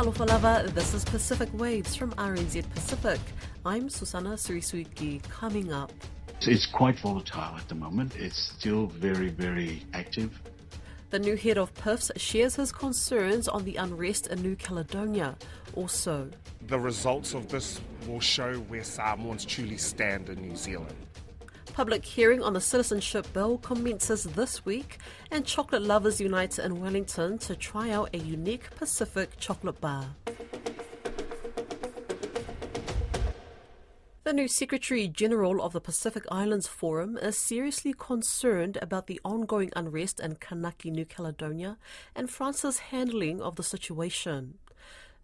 Talofa lava, this is Pacific Waves from RNZ Pacific. I'm Susana Surisuiki. Coming up. It's quite volatile at the moment. It's still very, very active. The new head of PIFs shares his concerns on the unrest in New Caledonia. Also, the results of this will show where Samoans truly stand in New Zealand. public hearing on the citizenship bill commences this week, and chocolate lovers unite in Wellington to try out a unique Pacific chocolate bar. The new Secretary-General of the Pacific Islands Forum is seriously concerned about the ongoing unrest in Kanaki, New Caledonia, and France's handling of the situation.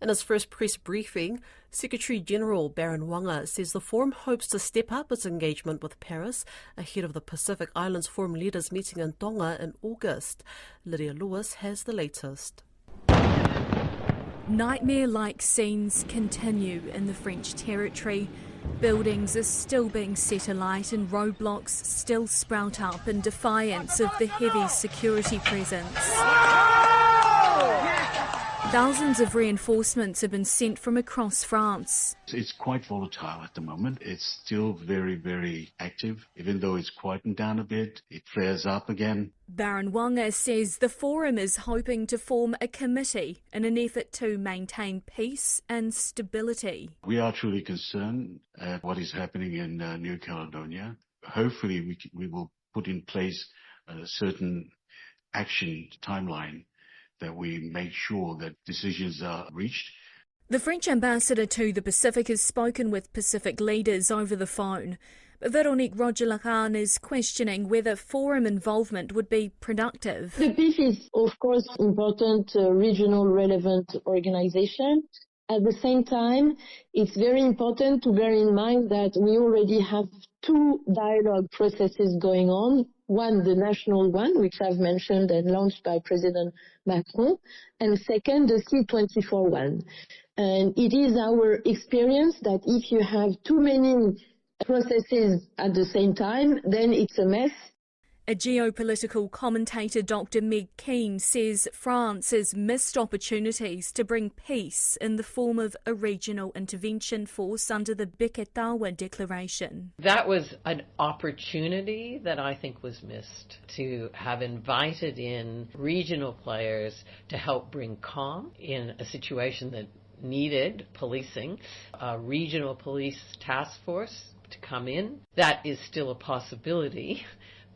In his first press briefing, Secretary-General Baron Wanga says the Forum hopes to step up its engagement with Paris ahead of the Pacific Islands Forum leaders meeting in Tonga in August. Lydia Lewis has the latest. Nightmare-like scenes continue in the French territory. Buildings are still being set alight and roadblocks still sprout up in defiance of the heavy security presence. Thousands of reinforcements have been sent from across France. It's quite volatile at the moment. It's still very, very active. Even though it's quietened down a bit, it flares up again. Baron Wanga says the Forum is hoping to form a committee in an effort to maintain peace and stability. We are truly concerned at what is happening in New Caledonia. Hopefully we will put in place a certain action timeline that we make sure that decisions are reached. The French ambassador to the Pacific has spoken with Pacific leaders over the phone. But Veronique Roger-Lacan is questioning whether Forum involvement would be productive. The PIF is, of course, important regional relevant organization. At the same time, it's very important to bear in mind that we already have two dialogue processes going on. One, the national one, which I've mentioned and launched by President Macron, and second, the C24 one. And it is our experience that if you have too many processes at the same time, then it's a mess. A geopolitical commentator, Dr. Meg Keane, says France has missed opportunities to bring peace in the form of a regional intervention force under the Beketawa Declaration. That was an opportunity that I think was missed, to have invited in regional players to help bring calm in a situation that needed policing, a regional police task force to come in. That is still a possibility.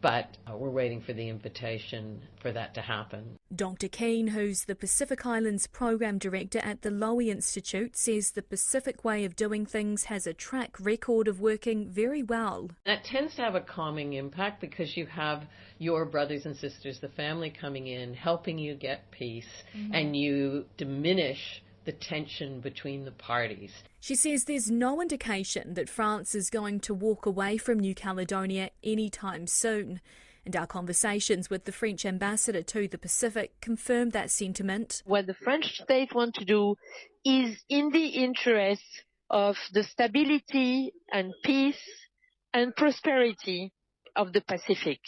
But we're waiting for the invitation for that to happen. Dr. Keane, who's the Pacific Islands Program Director at the Lowy Institute, says the Pacific way of doing things has a track record of working very well. That tends to have a calming impact because you have your brothers and sisters, the family coming in, helping you get peace, and you diminish the tension between the parties. She says there's no indication that France is going to walk away from New Caledonia anytime soon. And our conversations with the French ambassador to the Pacific confirmed that sentiment. What the French state want to do is in the interest of the stability and peace and prosperity of the Pacific.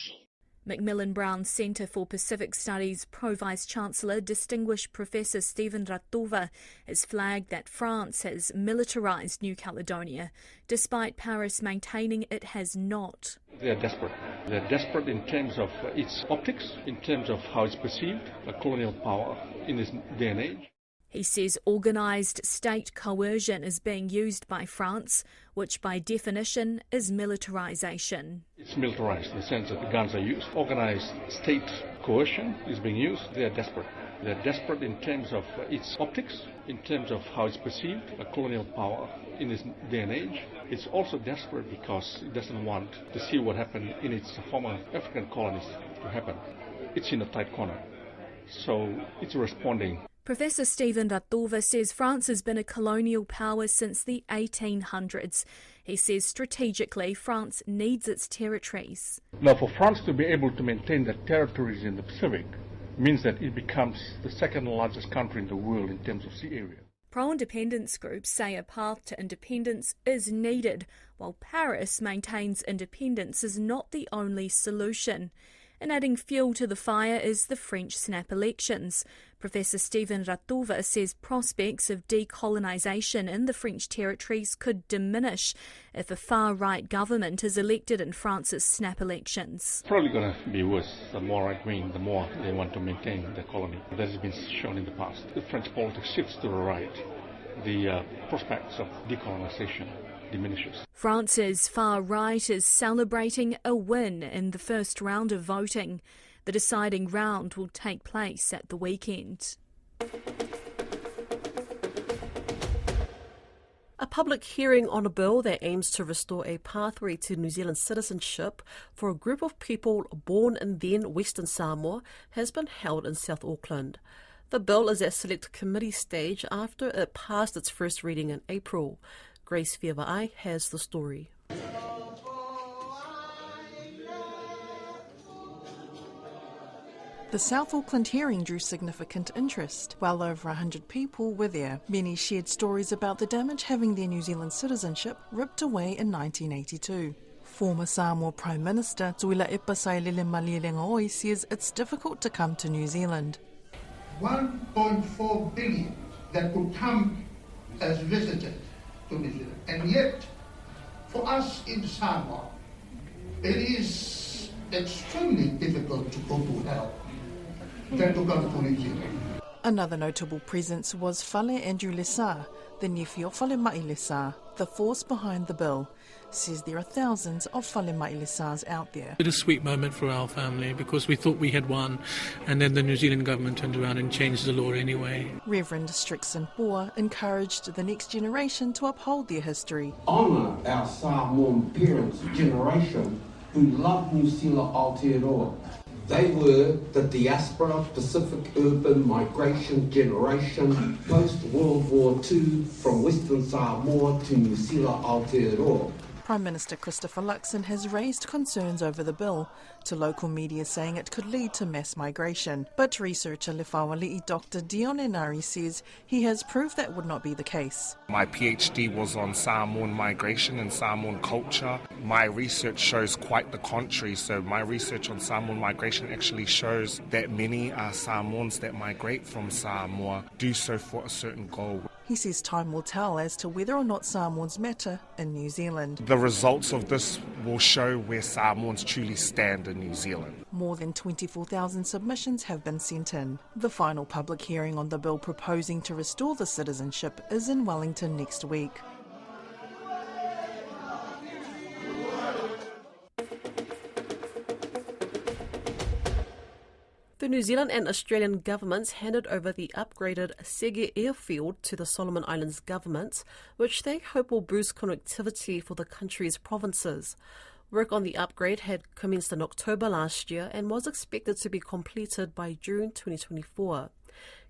Macmillan Brown's Centre for Pacific Studies Pro-Vice-Chancellor, Distinguished Professor Stephen Ratova, has flagged that France has militarised New Caledonia, despite Paris maintaining it has not. They are desperate. They are desperate in terms of its optics, in terms of how it's perceived, a colonial power in this day and age. He says organised state coercion is being used by France, which by definition is militarisation. It's militarised in the sense that the guns are used. Organised state coercion is being used. They are desperate. They are desperate in terms of its optics, in terms of how it's perceived, a colonial power in this day and age. It's also desperate because it doesn't want to see what happened in its former African colonies to happen. It's in a tight corner. So it's responding. Professor Stephen Ratova says France has been a colonial power since the 1800s. He says strategically France needs its territories. Now, for France to be able to maintain the territories in the Pacific means that it becomes the second largest country in the world in terms of sea area. Pro-independence groups say a path to independence is needed, while Paris maintains independence is not the only solution. And adding fuel to the fire is the French snap elections. Professor Stephen Ratova says prospects of decolonisation in the French territories could diminish if a far-right government is elected in France's snap elections. Probably going to be worse. The more right-wing, the more they want to maintain the colony. That has been shown in the past. The French politics shifts to the right. The prospects of decolonisation diminishes. France's far right is celebrating a win in the first round of voting. The deciding round will take place at the weekend. A public hearing on a bill that aims to restore a pathway to New Zealand citizenship for a group of people born in then Western Samoa has been held in South Auckland. The bill is at select committee stage after it passed its first reading in April. Grace Fiava'ai has the story. The South Auckland hearing drew significant interest. Well over 100 people were there. Many shared stories about the damage having their New Zealand citizenship ripped away in 1982. Former Samoa Prime Minister Tuila Epasailele Malielegaoi says it's difficult to come to New Zealand. 1.4 billion that could come as visitors to New Zealand. And yet, for us in Samoa, it is extremely difficult to go to hell than to come to New Zealand. Another notable presence was Fale Andrew Lesar, the nephew of Fale Mai Lesar, the force behind the bill. Says there are thousands of Fale Mai Lesars out there. It is a sweet moment for our family because we thought we had won, and then the New Zealand government turned around and changed the law anyway. Reverend Strickson Poa encouraged the next generation to uphold their history. Honour our Samoan parents' generation who loved New Zealand Aotearoa. They were the diaspora Pacific urban migration generation post-World War II from Western Samoa to New Zealand Aotearoa. Prime Minister Christopher Luxon has raised concerns over the bill, to local media saying it could lead to mass migration. But researcher Lefawali'i Dr. Dion Enari says he has proof that would not be the case. My PhD was on Samoan migration and Samoan culture. My research shows quite the contrary. So my research on Samoan migration actually shows that many Samoans that migrate from Samoa do so for a certain goal. He says time will tell as to whether or not Samoans matter in New Zealand. The results of this will show where Samoans truly stand in New Zealand. More than 24,000 submissions have been sent in. The final public hearing on the bill proposing to restore the citizenship is in Wellington next week. The New Zealand and Australian governments handed over the upgraded Sege airfield to the Solomon Islands government, which they hope will boost connectivity for the country's provinces. Work on the upgrade had commenced in October last year and was expected to be completed by June 2024.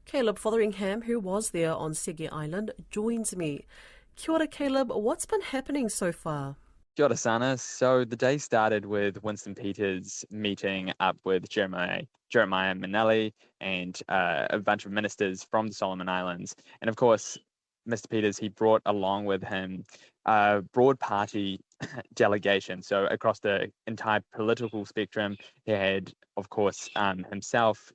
Caleb Fotheringham, who was there on Sege Island, joins me. Kia ora, Caleb. What's been happening so far? Kia ora, Sana. So the day started with Winston Peters meeting up with Jeremiah Manelli and a bunch of ministers from the Solomon Islands. And of course, Mr. Peters, he brought along with him a broad party delegation. So across the entire political spectrum, he had, of course, himself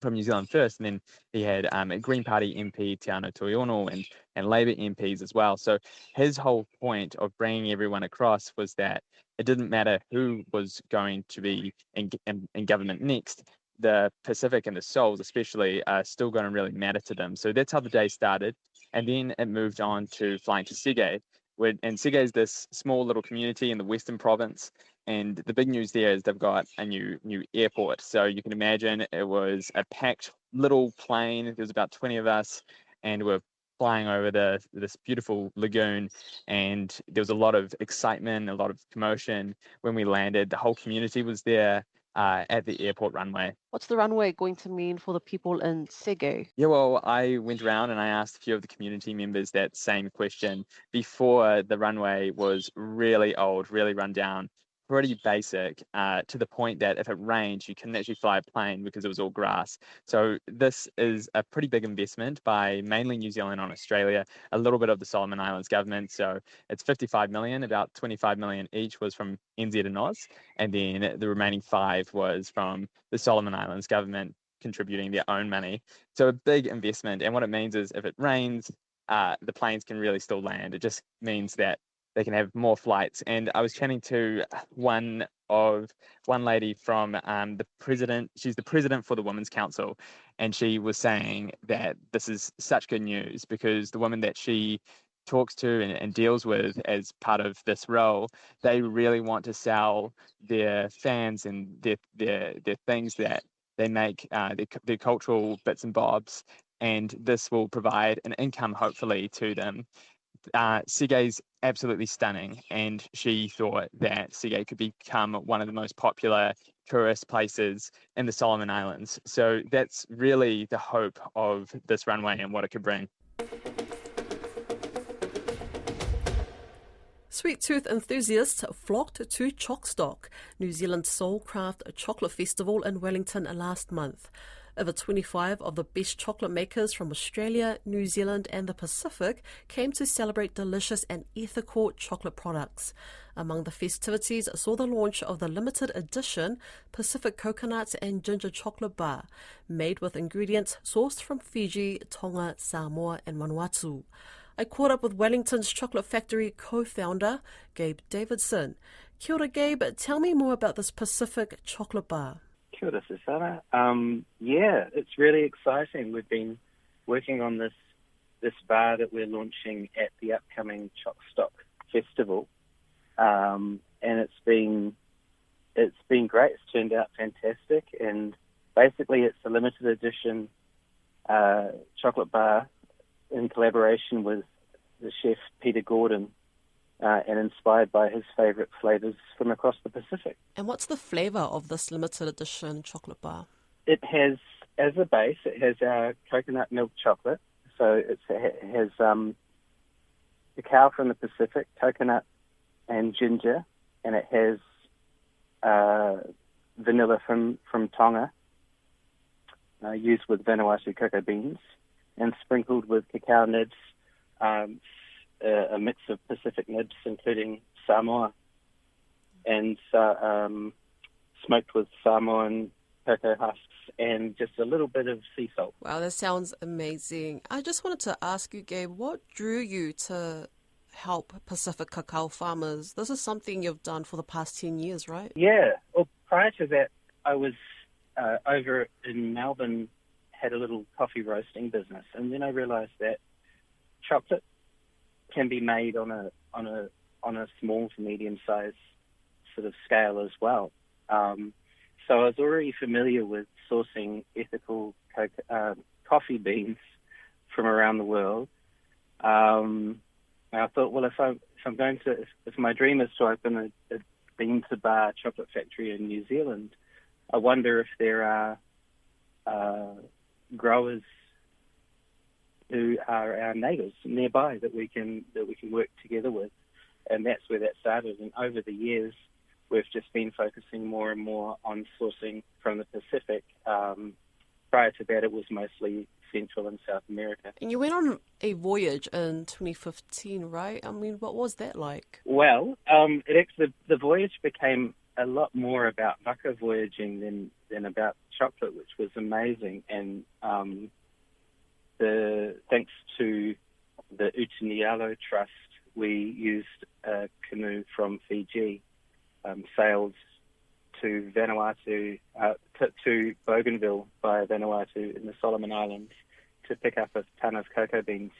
from New Zealand First, and then he had a Green Party MP, Te Ano Toiono, and Labour MPs as well. So his whole point of bringing everyone across was that it didn't matter who was going to be in government next. The Pacific and the Souls especially are still going to really matter to them. So that's how the day started. And then it moved on to flying to Sege. And Sege is this small little community in the Western Province. And the big news there is they've got a new airport. So you can imagine it was a packed little plane. There was about 20 of us, and we're flying over this beautiful lagoon. And there was a lot of excitement, a lot of commotion when we landed. The whole community was there at the airport runway. What's the runway going to mean for the people in Sege? Yeah, well, I went around and I asked a few of the community members that same question. Before, the runway was really old, really run down. pretty basic, to the point that if it rained, you couldn't actually fly a plane because it was all grass. So this is a pretty big investment by mainly New Zealand and Australia, a little bit of the Solomon Islands government. So it's 55 million, about 25 million each was from NZ and Oz, and then the remaining 5 was from the Solomon Islands government contributing their own money. So a big investment. And what it means is if it rains, the planes can really still land. It just means that they can have more flights. And I was chatting to one lady from the president. She's the president for the Women's Council, and she was saying that this is such good news because the women that she talks to and deals with as part of this role, they really want to sell their fans and their things that they make, their cultural bits and bobs, and this will provide an income hopefully to them. Sigay's absolutely stunning, and she thought that Sigay could become one of the most popular tourist places in the Solomon Islands. So that's really the hope of this runway and what it could bring. Sweet tooth enthusiasts flocked to Chockstock, New Zealand's sole craft chocolate festival in Wellington last month. Over 25 of the best chocolate makers from Australia, New Zealand and the Pacific came to celebrate delicious and ethical chocolate products. Among the festivities saw the launch of the limited edition Pacific Coconut and Ginger Chocolate Bar, made with ingredients sourced from Fiji, Tonga, Samoa and Vanuatu. I caught up with Wellington's Chocolate Factory co-founder, Gabe Davidson. Kia ora, Gabe. Tell me more about this Pacific Chocolate Bar. Kia ora, Susanna. Yeah, it's really exciting. We've been working on this bar that we're launching at the upcoming Chockstock Festival, and it's been great. It's turned out fantastic, and basically it's a limited edition chocolate bar in collaboration with the chef Peter Gordon, and inspired by his favourite flavours from across the Pacific. And what's the flavour of this limited edition chocolate bar? It has, as a base, it has our coconut milk chocolate. So it has cacao from the Pacific, coconut and ginger, and it has vanilla from Tonga, used with Vanuatu cocoa beans, and sprinkled with cacao nibs, a mix of Pacific nibs, including Samoa, and smoked with Samoan cocoa husks, and just a little bit of sea salt. Wow, that sounds amazing. I just wanted to ask you, Gabe, what drew you to help Pacific cacao farmers? This is something you've done for the past 10 years, right? Yeah. Well, prior to that, I was over in Melbourne, had a little coffee roasting business, and then I realised that chocolate can be made on a small to medium sized sort of scale as well. So I was already familiar with sourcing ethical coffee beans from around the world. And I thought, well, if my dream is to open a bean to bar chocolate factory in New Zealand, I wonder if there are growers who are our neighbours nearby that we can work together with, and that's where that started. And over the years, we've just been focusing more and more on sourcing from the Pacific. Prior to that, it was mostly Central and South America. And you went on a voyage in 2015, right? I mean, what was that like? Well, the voyage became a lot more about waka voyaging than about chocolate, which was amazing. And thanks to the Utinialo Trust, we used a canoe from Fiji, sailed to Vanuatu, to Bougainville via Vanuatu in the Solomon Islands to pick up a ton of cocoa beans.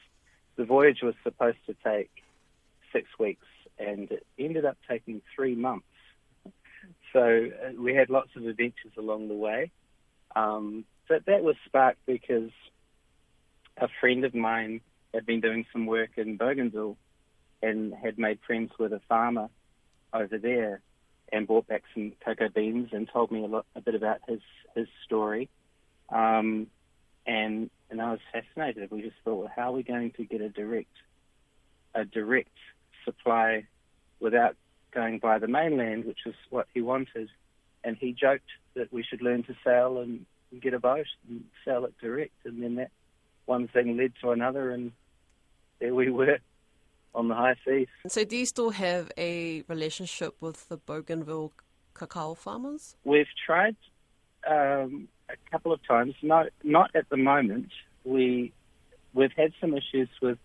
The voyage was supposed to take 6 weeks, and it ended up taking 3 months. So we had lots of adventures along the way. But that was sparked because a friend of mine had been doing some work in Bougainville and had made friends with a farmer over there and brought back some cocoa beans and told me a bit about his story. And I was fascinated. We just thought, well, how are we going to get a direct supply without going by the mainland, which is what he wanted. And he joked that we should learn to sail and get a boat and sail it direct. And then that one thing led to another, and there we were on the high seas. So do you still have a relationship with the Bougainville cacao farmers? We've tried a couple of times. No, not at the moment. We've had some issues with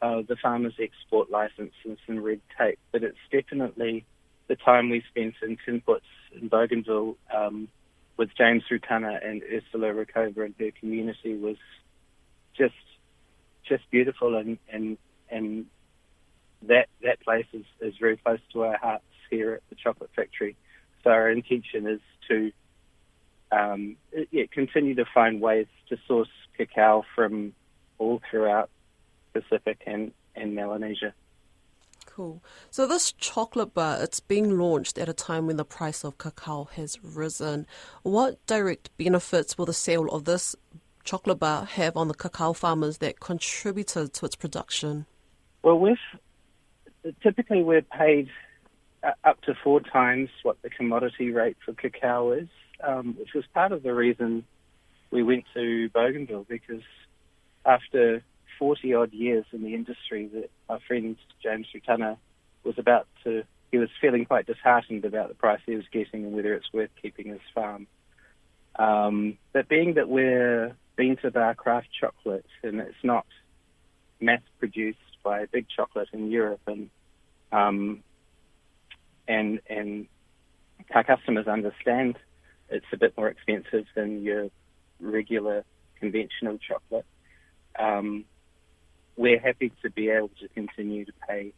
the farmers' export licenses and red tape, but it's definitely the time we spent in Tinputs in Bougainville with James Rutana and Ursula Rakova and her community was just beautiful, and that place is very close to our hearts here at the chocolate factory. So our intention is to continue to find ways to source cacao from all throughout Pacific and Melanesia. Cool. So this chocolate bar, it's being launched at a time when the price of cacao has risen. What direct benefits will the sale of this chocolate bar have on the cacao farmers that contributed to its production? Well, typically we're paid up to 4 times what the commodity rate for cacao is, which was part of the reason we went to Bougainville, because after 40-odd years in the industry, that our friend James Rutana was feeling quite disheartened about the price he was getting and whether it's worth keeping his farm. But being that we're bean to bar craft chocolate and it's not mass-produced by Big Chocolate in Europe, and our customers understand it's a bit more expensive than your regular conventional chocolate, we're happy to be able to continue to pay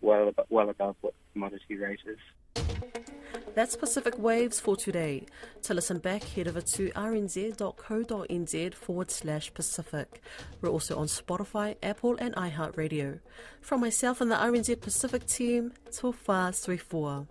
well above what the commodity rate is. That's Pacific Waves for today. To listen back, head over to rnz.co.nz/Pacific. We're also on Spotify, Apple and iHeartRadio. From myself and the RNZ Pacific team, Tōwha Sui Foa.